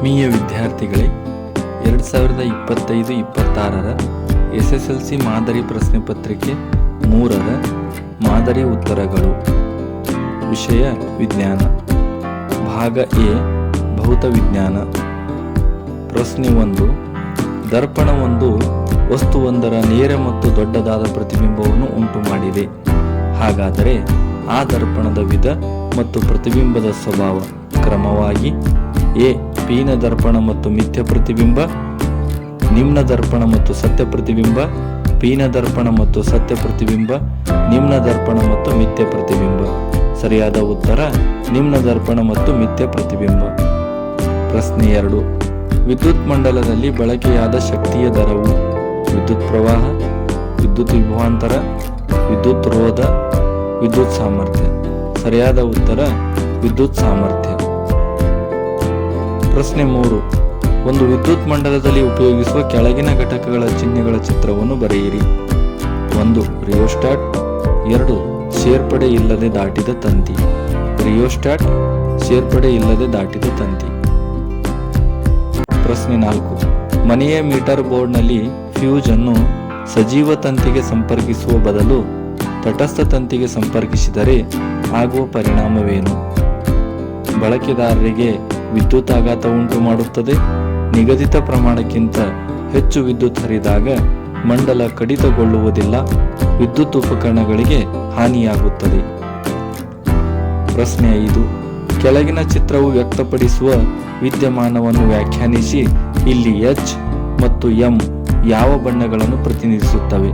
ಆತ್ಮೀಯ ವಿದ್ಯಾರ್ಥಿಗಳೇ, 2025-26ರ SSLC ಮಾದರಿ ಪ್ರಶ್ನೆ ಪತ್ರಿಕೆ 3ರ ಮಾದರಿ ಉತ್ತರಗಳು. ವಿಷಯ ವಿಜ್ಞಾನ. ಭಾಗ ಎ ಭೌತ ವಿಜ್ಞಾನ. ಪ್ರಶ್ನೆ 1. ದರ್ಪಣವೊಂದು ವಸ್ತುವೊಂದರ ನೇರ ಮತ್ತು ದೊಡ್ಡದಾದ ಪ್ರತಿಬಿಂಬವನ್ನು ಉಂಟು ಮಾಡಿದೆ. ಹಾಗಾದರೆ ಆ ದರ್ಪಣದ ವಿಧ ಮತ್ತು ಪ್ರತಿಬಿಂಬದ ಸ್ವಭಾವ ಕ್ರಮವಾಗಿ ಎ ಪೀನ ದರ್ಪಣ ಮತ್ತು ಮಿಥ್ಯ ಪ್ರತಿಬಿಂಬ, ನಿಮ್ನ ದರ್ಪಣ ಮತ್ತು ಸತ್ಯ ಪ್ರತಿಬಿಂಬ, ಪೀನ ದರ್ಪಣ ಮತ್ತು ಸತ್ಯ ಪ್ರತಿಬಿಂಬ, ನಿಮ್ನ ದರ್ಪಣ ಮತ್ತು ಮಿಥ್ಯ ಪ್ರತಿಬಿಂಬ. ಸರಿಯಾದ ಉತ್ತರ ನಿಮ್ನ ದರ್ಪಣ ಮತ್ತು ಮಿಥ್ಯ ಪ್ರತಿಬಿಂಬ. ಪ್ರಶ್ನೆ 2. ವಿದ್ಯುತ್ ಮಂಡಲದಲ್ಲಿ ಬಳಕೆಯಾದ ಶಕ್ತಿಯ ದರವು ವಿದ್ಯುತ್ ಪ್ರವಾಹ, ವಿದ್ಯುತ್ ವಿಭವಾಂತರ, ವಿದ್ಯುತ್ ರೋಧ, ವಿದ್ಯುತ್ ಸಾಮರ್ಥ್ಯ. ಸರಿಯಾದ ಉತ್ತರ ವಿದ್ಯುತ್ ಸಾಮರ್ಥ್ಯ. ಪ್ರಶ್ನೆ 3. ಒಂದು ವಿದ್ಯುತ್ ಮಂಡಲದಲ್ಲಿ ಉಪಯೋಗಿಸುವ ಕೆಳಗಿನ ಘಟಕಗಳ ಚಿಹ್ನೆಗಳ ಚಿತ್ರವನ್ನು ಬರೆಯಿರಿ. 1. ರಿಯೋಸ್ಟಾಟ್. 2. ಸೇರ್ಪಡೆ ಇಲ್ಲದೆ ದಾಟಿದ ತಂತಿ. ರಿಯೋಸ್ಟಾಟ್, ಸೇರ್ಪಡೆ ಇಲ್ಲದೆ ದಾಟಿದ ತಂತಿ. ಪ್ರಶ್ನೆ 4. ಮನೆಯ ಮೀಟರ್ ಬೋರ್ಡ್ನಲ್ಲಿ ಫ್ಯೂಸ್ ಅನ್ನು ಸಜೀವ ತಂತಿಗೆ ಸಂಪರ್ಕಿಸುವ ಬದಲು ತಟಸ್ಥ ತಂತಿಗೆ ಸಂಪರ್ಕಿಸಿದರೆ ಆಗುವ ಪರಿಣಾಮವೇನು? ಬಳಕೆದಾರರಿಗೆ ವಿದ್ಯುತ್ ಆಘಾತ ಉಂಟು ಮಾಡುತ್ತದೆ. ನಿಗದಿತ ಪ್ರಮಾಣಕ್ಕಿಂತ ಹೆಚ್ಚು ವಿದ್ಯುತ್ ಹರಿದಾಗ ಮಂಡಲ ಕಡಿತಗೊಳ್ಳುವುದಿಲ್ಲ. ವಿದ್ಯುತ್ ಉಪಕರಣಗಳಿಗೆ ಹಾನಿಯಾಗುತ್ತದೆ. ಪ್ರಶ್ನೆ 5. ಕೆಳಗಿನ ಚಿತ್ರವು ವ್ಯಕ್ತಪಡಿಸುವ ವಿದ್ಯಮಾನವನ್ನು ವ್ಯಾಖ್ಯಾನಿಸಿ. ಇಲ್ಲಿ H ಮತ್ತು M ಯಾವ ಬಣ್ಣಗಳನ್ನು ಪ್ರತಿನಿಧಿಸುತ್ತವೆ?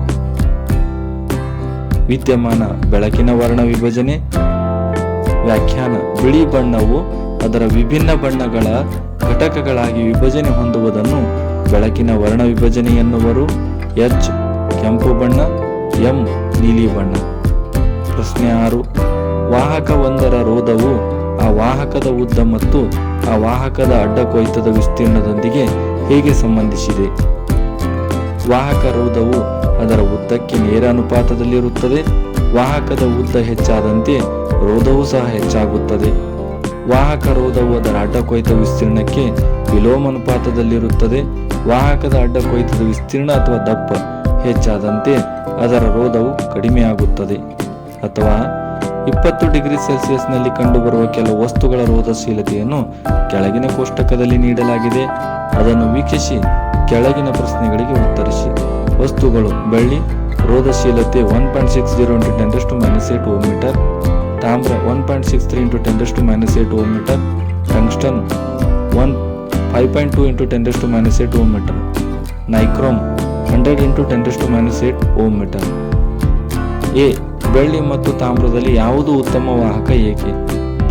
ವಿದ್ಯಮಾನ ಬೆಳಕಿನ ವರ್ಣ ವಿಭಜನೆ. ವ್ಯಾಖ್ಯಾನ ಬಿಳಿ ಬಣ್ಣವು ಅದರ ವಿಭಿನ್ನ ಬಣ್ಣಗಳ ಘಟಕಗಳಾಗಿ ವಿಭಜನೆ ಹೊಂದುವುದನ್ನು ಬೆಳಕಿನ ವರ್ಣ ವಿಭಜನೆ ಎನ್ನುವರು. H ಕೆಂಪು ಬಣ್ಣ, M ನೀಲಿ ಬಣ್ಣ. ಪ್ರಶ್ನೆ 6. ವಾಹಕ ಒಂದರ ರೋಧವು ಆ ವಾಹಕದ ಉದ್ದ ಮತ್ತು ಆ ವಾಹಕದ ಅಡ್ಡ ಕೊಯ್ತದ ವಿಸ್ತೀರ್ಣದೊಂದಿಗೆ ಹೇಗೆ ಸಂಬಂಧಿಸಿದೆ? ವಾಹಕ ರೋಧವು ಅದರ ಉದ್ದಕ್ಕೆ ನೇರ ಅನುಪಾತದಲ್ಲಿರುತ್ತದೆ. ವಾಹಕದ ಉದ್ದ ಹೆಚ್ಚಾದಂತೆ ರೋಧವೂ ಸಹ ಹೆಚ್ಚಾಗುತ್ತದೆ. ವಾಹಕ ರೋಧವು ಅದರ ಅಡ್ಡ ಕೊಯ್ತ ವಿಸ್ತೀರ್ಣಕ್ಕೆ ವಿಲೋಮಾನುಪಾತದಲ್ಲಿರುತ್ತದೆ. ವಾಹಕದ ಅಡ್ಡ ಕೊಯ್ತದ ವಿಸ್ತೀರ್ಣ ಅಥವಾ ದಪ್ಪ ಹೆಚ್ಚಾದಂತೆ ಅದರ ರೋಧವು ಕಡಿಮೆಯಾಗುತ್ತದೆ. ಅಥವಾ 20 ಡಿಗ್ರಿ ಸೆಲ್ಸಿಯಸ್ನಲ್ಲಿ ಕಂಡುಬರುವ ಕೆಲವು ವಸ್ತುಗಳ ರೋಧಶೀಲತೆಯನ್ನು ಕೆಳಗಿನ ಕೋಷ್ಟಕದಲ್ಲಿ ನೀಡಲಾಗಿದೆ. ಅದನ್ನು ವೀಕ್ಷಿಸಿ ಕೆಳಗಿನ ಪ್ರಶ್ನೆಗಳಿಗೆ ಉತ್ತರಿಸಿ. ವಸ್ತುಗಳು: ಬೆಳ್ಳಿ ರೋಧಶೀಲತೆ 1.60 × 10⁻8 Ω ಮೀಟರ್, ತಾಮ್ರ 1.63 × 10⁻8 Ω metre, tungsten 5.2 × 10⁻8 Ω metre, nichrome 100 × 10⁻8 Ω metre. ಎ ಬೆಳ್ಳಿ ಮತ್ತು ತಾಮ್ರದಲ್ಲಿ ಯಾವುದು ಉತ್ತಮ ವಾಹಕ? ಏಕೆ?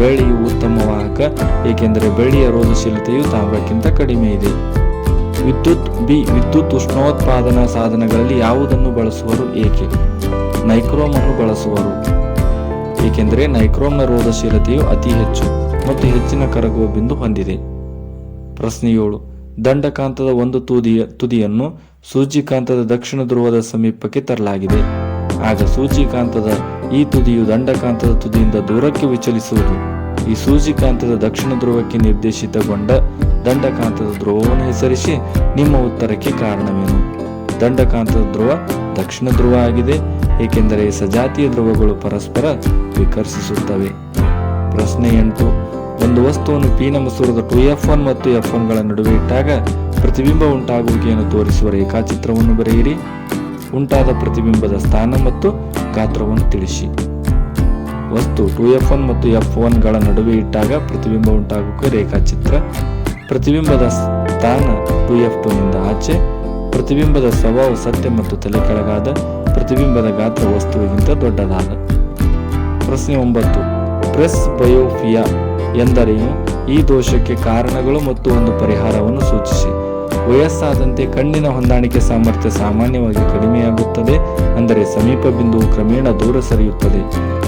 ಬೆಳ್ಳಿಯು ಉತ್ತಮ ವಾಹಕ ಏಕೆಂದರೆ ಬೆಳ್ಳಿಯ ರೋಧಶೀಲತೆಯು ತಾಮ್ರಕ್ಕಿಂತ ಕಡಿಮೆ ಇದೆ. ವಿದ್ಯುತ್. ಬಿ ವಿದ್ಯುತ್ ಉಷ್ಣೋತ್ಪಾದನಾ ಸಾಧನಗಳಲ್ಲಿ ಯಾವುದನ್ನು ಬಳಸುವರು? ಏಕೆ? ನೈಕ್ರೋಮ್ ಅನ್ನು ಬಳಸುವರು ಏಕೆಂದರೆ ನೈಕ್ರೋಮ್ನ ರೋಧಶೀಲತೆಯು ಅತಿ ಹೆಚ್ಚು ಮತ್ತು ಹೆಚ್ಚಿನ ಕರಗುವ ಬಿಂದು ಹೊಂದಿದೆ. ಪ್ರಶ್ನೆ 7. ದಂಡಕಾಂತದ ಒಂದು ತುದಿಯನ್ನು ಸೂಚಿಕಾಂತದ ದಕ್ಷಿಣ ಧ್ರುವದ ಸಮೀಪಕ್ಕೆ ತರಲಾಗಿದೆ. ಆಗ ಸೂಚಿಕಾಂತದ ಈ ತುದಿಯು ದಂಡಕಾಂತದ ತುದಿಯಿಂದ ದೂರಕ್ಕೆ ವಿಚಲಿಸುವುದು. ಈ ಸೂಚಿಕಾಂತದ ದಕ್ಷಿಣ ಧ್ರುವಕ್ಕೆ ನಿರ್ದೇಶಿತಗೊಂಡ ದಂಡಕಾಂತದ ಧ್ರುವವನ್ನು ಹೆಸರಿಸಿ. ನಿಮ್ಮ ಉತ್ತರಕ್ಕೆ ಕಾರಣವೇನು? ದಂಡಕಾಂತದ ಧ್ರುವ ದಕ್ಷಿಣ ಧ್ರುವ ಆಗಿದೆ ಏಕೆಂದರೆ ಸಜಾತಿಯ ಧ್ರುವಗಳು ಪರಸ್ಪರ ವಿಕರ್ಷಿಸುತ್ತವೆ. ಪ್ರಶ್ನೆ 8. ಒಂದು ವಸ್ತುವನ್ನು ಪೀನ ಮಸೂರದ 2F1 ಮತ್ತು F1 ಗಳ ನಡುವೆ ಇಟ್ಟಾಗ ಪ್ರತಿಬಿಂಬ ಉಂಟಾಗುವಿಕೆಯನ್ನು ತೋರಿಸುವ ರೇಖಾಚಿತ್ರವನ್ನು ಬರೆಯಿರಿ. ಉಂಟಾದ ಪ್ರತಿಬಿಂಬದ ಸ್ಥಾನ ಮತ್ತು ಗಾತ್ರವನ್ನು ತಿಳಿಸಿ. ವಸ್ತು 2F1 ಮತ್ತು F1 ಗಳ ನಡುವೆ ಇಟ್ಟಾಗ ಪ್ರತಿಬಿಂಬ ಉಂಟಾಗುವಿಕೆ ರೇಖಾಚಿತ್ರ. ಪ್ರತಿಬಿಂಬದ ಸ್ಥಾನ 2F2 ನಿಂದ ಆಚೆ. ಪ್ರತಿಬಿಂಬದ ಸ್ವಭಾವ ಸತ್ಯ ಮತ್ತು ತಲೆ ಕೆಳಗಾದ. ಪ್ರತಿಬಿಂಬದ ಗಾತ್ರ ವಸ್ತುವಿಗಿಂತ ದೊಡ್ಡದಾದ. ಪ್ರಶ್ನೆ 9. ಪ್ರೆಸ್ ಬಯೋಫಿಯಾ ಎಂದರೇನು? ಈ ದೋಷಕ್ಕೆ ಕಾರಣಗಳು ಮತ್ತು ಒಂದು ಪರಿಹಾರವನ್ನು ಸೂಚಿಸಿ. ವಯಸ್ಸಾದಂತೆ ಕಣ್ಣಿನ ಹೊಂದಾಣಿಕೆ ಸಾಮರ್ಥ್ಯ ಸಾಮಾನ್ಯವಾಗಿ ಕಡಿಮೆಯಾಗುತ್ತದೆ. ಅಂದರೆ ಸಮೀಪ ಬಿಂದುವು ಕ್ರಮೇಣ ದೂರ ಸರಿಯುತ್ತದೆ.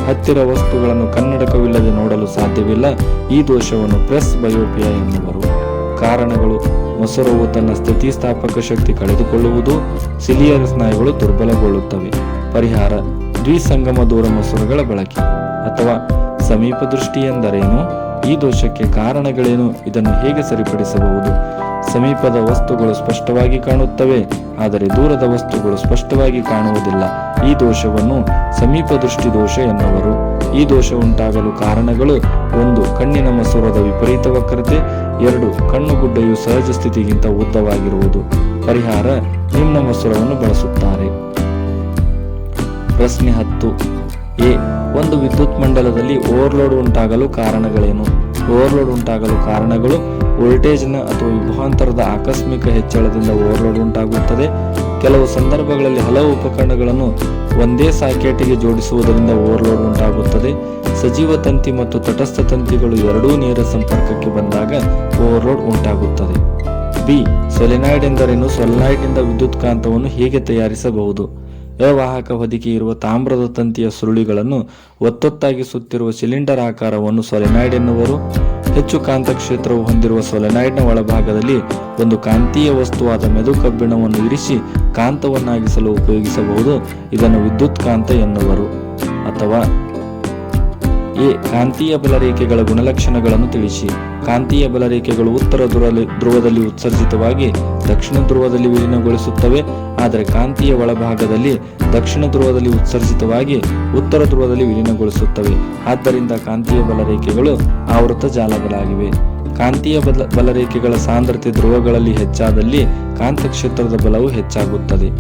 ಹತ್ತಿರ ವಸ್ತುಗಳನ್ನು ಕನ್ನಡಕವಿಲ್ಲದೆ ನೋಡಲು ಸಾಧ್ಯವಿಲ್ಲ. ಈ ದೋಷವನ್ನು ಪ್ರೆಸ್ ಬಯೋಪಿಯಾ ಎನ್ನುವರು. ಕಾರಣಗಳು: ಮೊಸರವು ತನ್ನ ಸ್ಥಿತಿಸ್ಥಾಪಕ ಶಕ್ತಿ ಕಳೆದುಕೊಳ್ಳುವುದು. ಸಿಲಿಯರ್ ಸ್ನಾಯುಗಳು ದುರ್ಬಲಗೊಳ್ಳುತ್ತವೆ. ಪರಿಹಾರ: ದ್ವಿಸಂಗಮ ದೂರ ಮೊಸರುಗಳ ಬಳಕೆ. ಅಥವಾ ಸಮೀಪ ದೃಷ್ಟಿ ಎಂದರೇನು? ಈ ದೋಷಕ್ಕೆ ಕಾರಣಗಳೇನು? ಇದನ್ನು ಹೇಗೆ ಸರಿಪಡಿಸಬಹುದು? ಸಮೀಪದ ವಸ್ತುಗಳು ಸ್ಪಷ್ಟವಾಗಿ ಕಾಣುತ್ತವೆ, ಆದರೆ ದೂರದ ವಸ್ತುಗಳು ಸ್ಪಷ್ಟವಾಗಿ ಕಾಣುವುದಿಲ್ಲ. ಈ ದೋಷವನ್ನು ಸಮೀಪ ದೃಷ್ಟಿ ದೋಷ ಎನ್ನುವರು. ಈ ದೋಷ ಉಂಟಾಗಲು ಕಾರಣಗಳು: 1. ಕಣ್ಣಿನ ಮಸೂರದ ವಿಪರೀತ ವಕ್ರತೆ. 2. ಕಣ್ಣುಗುಡ್ಡೆಯು ಸಹಜ ಸ್ಥಿತಿಗಿಂತ ಉದ್ದವಾಗಿರುವುದು. ಪರಿಹಾರ: ನಿಮ್ನ ಮಸೂರವನ್ನು ಬಳಸುತ್ತಾರೆ. ಪ್ರಶ್ನೆ 10. ಎ. ಒಂದು ವಿದ್ಯುತ್ ಮಂಡಲದಲ್ಲಿ ಓವರ್ಲೋಡ್ ಉಂಟಾಗಲು ಕಾರಣಗಳೇನು? ಓವರ್ಲೋಡ್ ಉಂಟಾಗಲು ಕಾರಣಗಳು: ವೋಲ್ಟೇಜ್ನ ಅಥವಾ ವಿಭವಾಂತರದ ಆಕಸ್ಮಿಕ ಹೆಚ್ಚಳದಿಂದ ಓವರ್ಲೋಡ್ ಉಂಟಾಗುತ್ತದೆ. ಕೆಲವು ಸಂದರ್ಭಗಳಲ್ಲಿ ಹಲವು ಉಪಕರಣಗಳನ್ನು ಒಂದೇ ಸಾಕೆಟ್ಗೆ ಜೋಡಿಸುವುದರಿಂದ ಓವರ್ಲೋಡ್ ಉಂಟಾಗುತ್ತದೆ. ಸಜೀವ ತಂತಿ ಮತ್ತು ತಟಸ್ಥ ತಂತಿಗಳು ಎರಡೂ ನೇರ ಸಂಪರ್ಕಕ್ಕೆ ಬಂದಾಗ ಓವರ್ಲೋಡ್ ಉಂಟಾಗುತ್ತದೆ. ಬಿ. ಸೊಲೆನಾಯ್ಡ್ ಎಂದರೇನು? ಸೊಲೆನಾಯ್ಡ್ನಿಂದ ವಿದ್ಯುತ್ ಕಾಂತವನ್ನು ಹೇಗೆ ತಯಾರಿಸಬಹುದು? ಅವಾಹಕ ಹೊದಿಕೆ ಇರುವ ತಾಮ್ರದ ತಂತಿಯ ಸುರುಳಿಗಳನ್ನು ಒತ್ತೊತ್ತಾಗಿ ಸುತ್ತಿರುವ ಸಿಲಿಂಡರ್ ಆಕಾರವನ್ನು ಸೊಲೆನಾಯ್ಡ್ ಎನ್ನುವರು. ಹೆಚ್ಚು ಕಾಂತಕ್ಷೇತ್ರವು ಹೊಂದಿರುವ ಸೊಲೆನಾಯ್ಡ್ನ ಒಳಭಾಗದಲ್ಲಿ ಒಂದು ಕಾಂತೀಯ ವಸ್ತುವಾದ ಮೆದು ಕಬ್ಬಿಣವನ್ನು ಇರಿಸಿ ಕಾಂತವನ್ನಾಗಿಸಲು ಉಪಯೋಗಿಸಬಹುದು. ಇದನ್ನು ವಿದ್ಯುತ್ ಕಾಂತ ಎನ್ನುವರು. ಅಥವಾ ಎ. ಕಾಂತೀಯ ಬಲರೇಖೆಗಳ ಗುಣಲಕ್ಷಣಗಳನ್ನು ತಿಳಿಸಿ. ಕಾಂತೀಯ ಬಲರೇಖೆಗಳು ಉತ್ತರ ಧ್ರುವದಲ್ಲಿ ಉತ್ಸರ್ಜಿತವಾಗಿ ದಕ್ಷಿಣ ಧ್ರುವದಲ್ಲಿ ವಿಲೀನಗೊಳಿಸುತ್ತವೆ. ಆದರೆ ಕಾಂತೀಯ ಒಳಭಾಗದಲ್ಲಿ ದಕ್ಷಿಣ ಧ್ರುವದಲ್ಲಿ ಉತ್ಸರ್ಜಿತವಾಗಿ ಉತ್ತರ ಧ್ರುವದಲ್ಲಿ ವಿಲೀನಗೊಳಿಸುತ್ತವೆ. ಆದ್ದರಿಂದ ಕಾಂತೀಯ ಬಲರೇಖೆಗಳು ಆವೃತ ಜಾಲಗಳಾಗಿವೆ. ಕಾಂತೀಯ ಬಲರೇಖೆಗಳ ಸಾಂದ್ರತೆ ಧ್ರುವಗಳಲ್ಲಿ ಹೆಚ್ಚಾದಲ್ಲಿ ಕಾಂತಕ್ಷೇತ್ರದ ಬಲವು ಹೆಚ್ಚಾಗುತ್ತದೆ.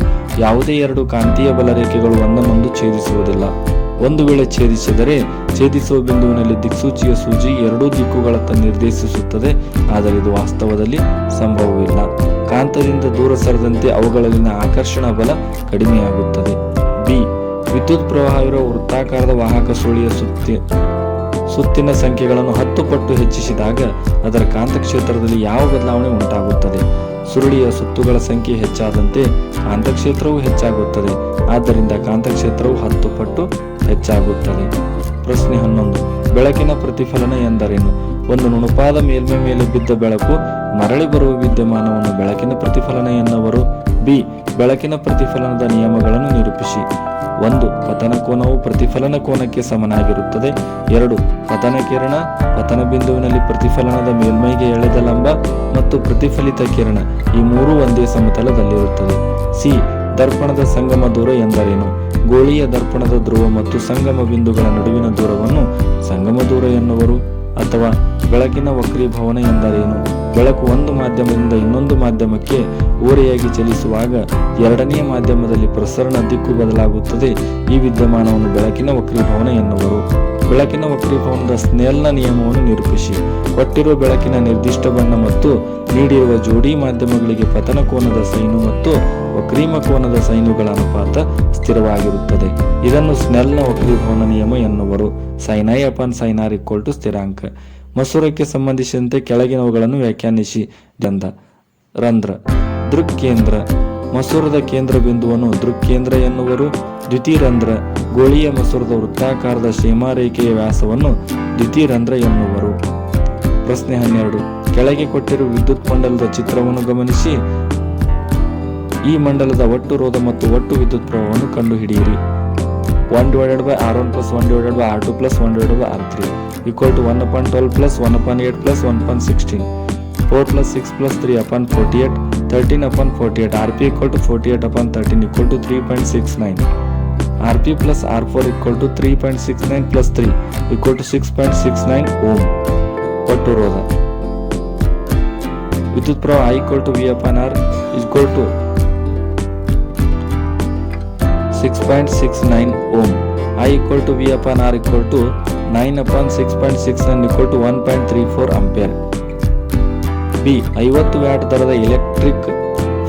ಯಾವುದೇ ಎರಡು ಕಾಂತೀಯ ಬಲರೇಖೆಗಳು ಒಂದನ್ನೊಂದು ಛೇದಿಸುವುದಿಲ್ಲ. ಒಂದು ವೇಳೆ ಛೇದಿಸಿದರೆ ಛೇದಿಸುವ ಬಿಂದುವಿನಲ್ಲಿ ದಿಕ್ಸೂಚಿಯ ಸೂಜಿ ಎರಡೂ ದಿಕ್ಕುಗಳತ್ತ ನಿರ್ದೇಶಿಸುತ್ತದೆ. ಆದರೆ ಇದು ವಾಸ್ತವದಲ್ಲಿ ಸಂಭವವಿಲ್ಲ. ಕಾಂತದಿಂದ ದೂರ ಸರಿದಂತೆ ಅವುಗಳಲ್ಲಿನ ಆಕರ್ಷಣಾ ಬಲ ಕಡಿಮೆಯಾಗುತ್ತದೆ. ಬಿ. ವಿದ್ಯುತ್ ಪ್ರವಾಹವಿರುವ ವೃತ್ತಾಕಾರದ ವಾಹಕ ಸುರುಳಿಯ ಸುತ್ತಿನ ಸಂಖ್ಯೆಗಳನ್ನು 10 ಪಟ್ಟು ಹೆಚ್ಚಿಸಿದಾಗ ಅದರ ಕಾಂತಕ್ಷೇತ್ರದಲ್ಲಿ ಯಾವ ಬದಲಾವಣೆ ಉಂಟಾಗುತ್ತದೆ? ಸುರುಳಿಯ ಸುತ್ತುಗಳ ಸಂಖ್ಯೆ ಹೆಚ್ಚಾದಂತೆ ಕಾಂತಕ್ಷೇತ್ರವು ಹೆಚ್ಚಾಗುತ್ತದೆ. ಆದ್ದರಿಂದ ಕಾಂತಕ್ಷೇತ್ರವು 10 ಪಟ್ಟು ಹೆಚ್ಚಾಗುತ್ತದೆ. ಪ್ರಶ್ನೆ 11. ಬೆಳಕಿನ ಪ್ರತಿಫಲನ ಎಂದರೇನು? ಒಂದು ನುಣುಪಾದ ಮೇಲ್ಮೈ ಮೇಲೆ ಬಿದ್ದ ಬೆಳಕು ಮರಳಿ ಬರುವ ವಿದ್ಯಮಾನವನ್ನು ಬೆಳಕಿನ ಪ್ರತಿಫಲನ ಎನ್ನುವರು. ಬಿ. ಬೆಳಕಿನ ಪ್ರತಿಫಲನದ ನಿಯಮಗಳನ್ನು ನಿರೂಪಿಸಿ. 1. ಪತನ ಕೋನವು ಪ್ರತಿಫಲನ ಕೋನಕ್ಕೆ ಸಮನಾಗಿರುತ್ತದೆ. 2. ಪತನ ಕಿರಣ ಪತನ ಬಿಂದುವಿನಲ್ಲಿ ಪ್ರತಿಫಲನದ ಮೇಲ್ಮೈಗೆ ಎಳೆದ ಲಂಬ ಮತ್ತು ಪ್ರತಿಫಲಿತ ಕಿರಣ ಈ ಮೂರೂ ಒಂದೇ ಸಮತಲದಲ್ಲಿರುತ್ತದೆ. ಸಿ. ದರ್ಪಣದ ಸಂಗಮ ದೂರ ಎಂದರೇನು? ಗೋಳೀಯ ದರ್ಪಣದ ಧ್ರುವ ಮತ್ತು ಸಂಗಮ ಬಿಂದುಗಳ ನಡುವಿನ ದೂರವನ್ನು ಸಂಗಮ ದೂರ ಎನ್ನುವರು. ಅಥವಾ ಬೆಳಕಿನ ವಕ್ರೀಭವನ ಎಂದರೇನು? ಬೆಳಕು ಒಂದು ಮಾಧ್ಯಮದಿಂದ ಇನ್ನೊಂದು ಮಾಧ್ಯಮಕ್ಕೆ ಓರೆಯಾಗಿ ಚಲಿಸುವಾಗ ಎರಡನೆಯ ಮಾಧ್ಯಮದಲ್ಲಿ ಪ್ರಸರಣ ದಿಕ್ಕು ಬದಲಾಗುತ್ತದೆ. ಈ ವಿದ್ಯಮಾನವನ್ನು ಬೆಳಕಿನ ವಕ್ರೀಭವನ ಎನ್ನುವರು. ಬೆಳಕಿನ ವಕ್ರೀಭವನದ ಸ್ನೆಲ್ನ ನಿಯಮವನ್ನು ನಿರೂಪಿಸಿ. ಕೊಟ್ಟಿರುವ ಬೆಳಕಿನ ನಿರ್ದಿಷ್ಟ ಬಣ್ಣ ಮತ್ತು ನೀಡಿರುವ ಜೋಡಿ ಮಾಧ್ಯಮಗಳಿಗೆ ಪತನ ಕೋನದ ಸೈನು ಮತ್ತು ವಕ್ರೀಮ ಕೋನದ ಸೈನುಗಳ ಅನುಪಾತ ಸ್ಥಿರವಾಗಿರುತ್ತದೆ. ಇದನ್ನು ಸ್ನೆಲ್ನ ವಕ್ರೀಭವನ ನಿಯಮ ಎನ್ನುವರು. sin i upon sin r = ಸ್ಥಿರಾಂಕ. ಮಸೂರಕ್ಕೆ ಸಂಬಂಧಿಸಿದಂತೆ ಕೆಳಗಿನವುಗಳನ್ನು ವ್ಯಾಖ್ಯಾನಿಸಿ. ರಂಧ್ರ. ದೃಕ್ಕೇಂದ್ರ. ಮಸೂರದ ಕೇಂದ್ರ ಬಿಂದುವನ್ನು ದೃಕ್ಕೇಂದ್ರ ಎನ್ನುವರು. ದ್ಯುತಿರಂಧ್ರ. ಗೋಳೀಯ ಮಸೂರದ ವೃತ್ತಾಕಾರದ ಸೀಮಾರೇಖೆಯ ವ್ಯಾಸವನ್ನು ದ್ಯುತಿರಂಧ್ರ ಎನ್ನುವರು. ಪ್ರಶ್ನೆ 12. ಕೆಳಗೆ ಕೊಟ್ಟಿರುವ ವಿದ್ಯುತ್ ಮಂಡಲದ ಚಿತ್ರವನ್ನು ಗಮನಿಸಿ. ಈ ಮಂಡಲದ ಒಟ್ಟು ರೋಧ ಮತ್ತು ಒಟ್ಟು ವಿದ್ಯುತ್ ಪ್ರವಾಹವನ್ನು ಕಂಡುಹಿಡಿಯಿರಿ. 1/R1 + 1/R2 + 1/R3 = 1/12 + 1/8 + 1/16 4 + 6 + 3/48 13/48 Rp = 48/13 = 3.69 Rp + R4 = 3.69 + 3 = 6.69 ohm. ಒಟ್ಟು ರೋಧ. ವಿದ್ಯುತ್ ಪ್ರವಾಹ I = V/R = 6.69 ohm. I = V/R = 9/6.69 = 1.34 ampere. B. 50 watt ದರದ ಎಲೆಕ್ಟ್ರಿಕ್